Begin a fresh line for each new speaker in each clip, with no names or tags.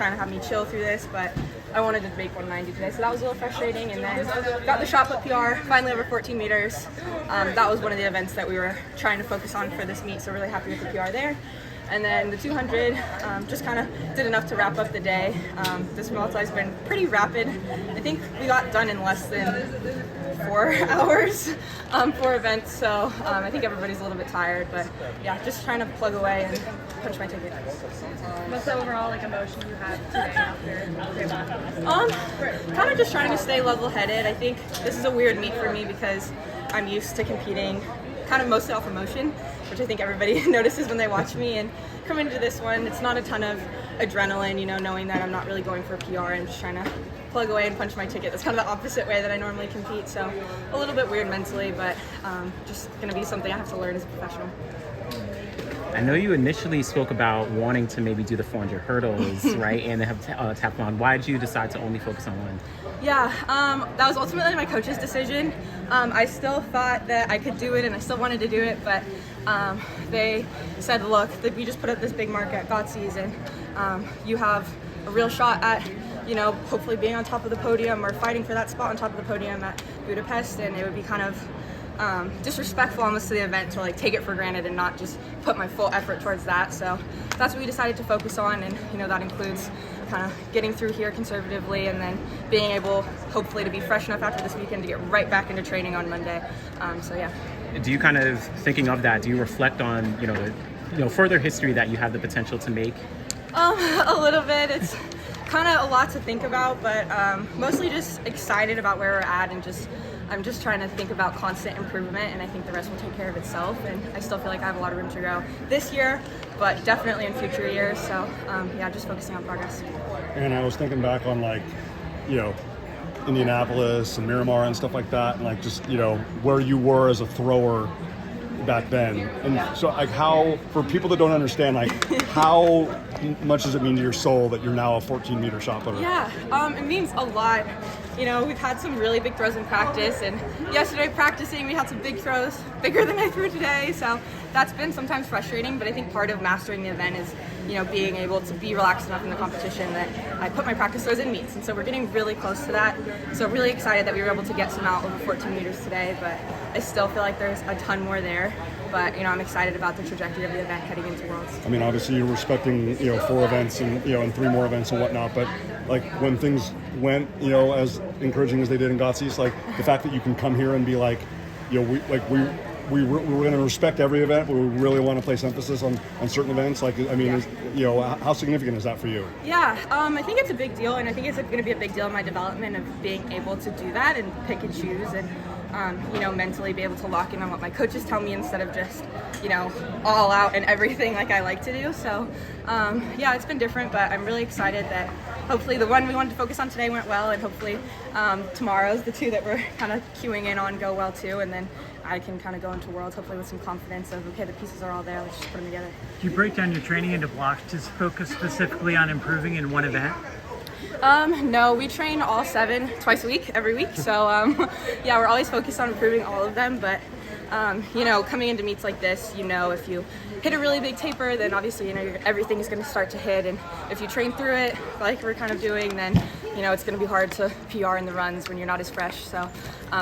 trying to have me chill through this, but I wanted to make 190 today, so that was a little frustrating. And then got the shot put PR, finally over 14 meters. That was one of the events that we were trying to focus on for this meet, so really happy with the PR there. And then the 200, just kind of did enough to wrap up the day. This multi's been pretty rapid. I think we got done in less than 4 hours, 4 events, so I think everybody's a little bit tired, but yeah, just trying to plug away and punch my ticket.
What's the overall emotion you had today after?
Kind of just trying to stay level-headed. I think this is a weird meet for me because I'm used to competing kind of mostly off emotion, which I think everybody notices when they watch me. And coming into this one, it's not a ton of adrenaline, knowing that I'm not really going for a PR and just trying to plug away and punch my ticket. That's kind of the opposite way that I normally compete, so a little bit weird mentally, but just going to be something I have to learn as a professional.
I know you initially spoke about wanting to maybe do the 400 hurdles, right, and the heptathlon. Why did you decide to only focus on one?
Yeah, that was ultimately my coach's decision. I still thought that I could do it and I still wanted to do it, but they said, look, we just put up this big mark at GOTS's and you have a real shot at hopefully being on top of the podium or fighting for that spot on top of the podium at Budapest, and it would be kind of disrespectful almost to the event to take it for granted and not just put my full effort towards that. So that's what we decided to focus on, and that includes kind of getting through here conservatively and then being able hopefully to be fresh enough after this weekend to get right back into training on Monday. So yeah.
Do you kind of, thinking of that, do you reflect on the further history that you have the potential to make?
A little bit. It's kind of a lot to think about, but mostly just excited about where we're at, and I'm just trying to think about constant improvement, and I think the rest will take care of itself. And I still feel like I have a lot of room to grow this year, but definitely in future years. So yeah, just focusing on progress.
And I was thinking back on Indianapolis and Miramar and stuff like that, and just where you were as a thrower back then. And so how, for people that don't understand, how much does it mean to your soul that you're now a 14-meter shot putter?
Yeah, it means a lot. We've had some really big throws in practice, and yesterday practicing we had some big throws, bigger than I threw today, so that's been sometimes frustrating, but I think part of mastering the event is being able to be relaxed enough in the competition that I put my practice throws in meets, and so we're getting really close to that. So really excited that we were able to get some out over 14 meters today, but I still feel like there's a ton more there. But I'm excited about the trajectory of the event heading into Worlds.
I mean, obviously you're respecting 4 events and and 3 more events and whatnot, but when things went as encouraging as they did in GOTS's, the fact that you can come here and be we're going to respect every event, but we really want to place emphasis on certain events. How significant is that for you?
Yeah, I think it's a big deal, and I think it's going to be a big deal in my development of being able to do that and pick and choose, and mentally be able to lock in on what my coaches tell me instead of just all out and everything like I like to do. So yeah, it's been different, but I'm really excited that hopefully the one we wanted to focus on today went well, and hopefully tomorrow's the 2 that we're kind of queuing in on go well too, and then I can kind of go into Worlds hopefully with some confidence of, okay, the pieces are all there, let's just put them together.
Do you break down your training into blocks to focus specifically on improving in one event?
No, we train all 7 twice a week, every week. So yeah, we're always focused on improving all of them. But coming into meets like this, if you hit a really big taper, then obviously everything is going to start to hit. And if you train through it, like we're kind of doing, then it's going to be hard to PR in the runs when you're not as fresh. So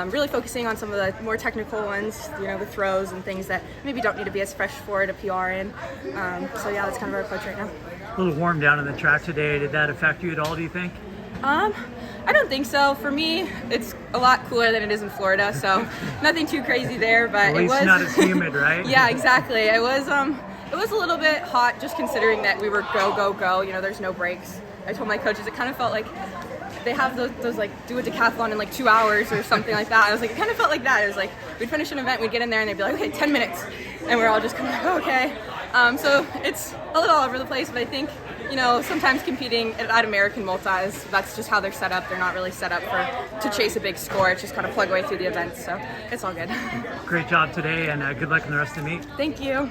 really focusing on some of the more technical ones, the throws and things that maybe don't need to be as fresh for to PR in. So yeah, that's kind of our approach right now.
A little warm down on the track today. Did that affect you at all, do you think?
I don't think so. For me, it's a lot cooler than it is in Florida, so nothing too crazy there. But
at least
it was
not as humid, right?
Yeah, exactly. It was a little bit hot, just considering that we were go. There's no breaks. I told my coaches it kind of felt like they have those do a decathlon in 2 hours or something like that. I was it kind of felt like that. It was we'd finish an event, we'd get in there, and they'd be like, okay, 10 minutes, and we're all just kind of oh, okay. So it's a little all over the place, but I think sometimes competing at American multis, that's just how they're set up. They're not really set up to chase a big score. It's just kind of plug away through the events, so it's all good.
Great job today, and good luck in the rest of the meet.
Thank you.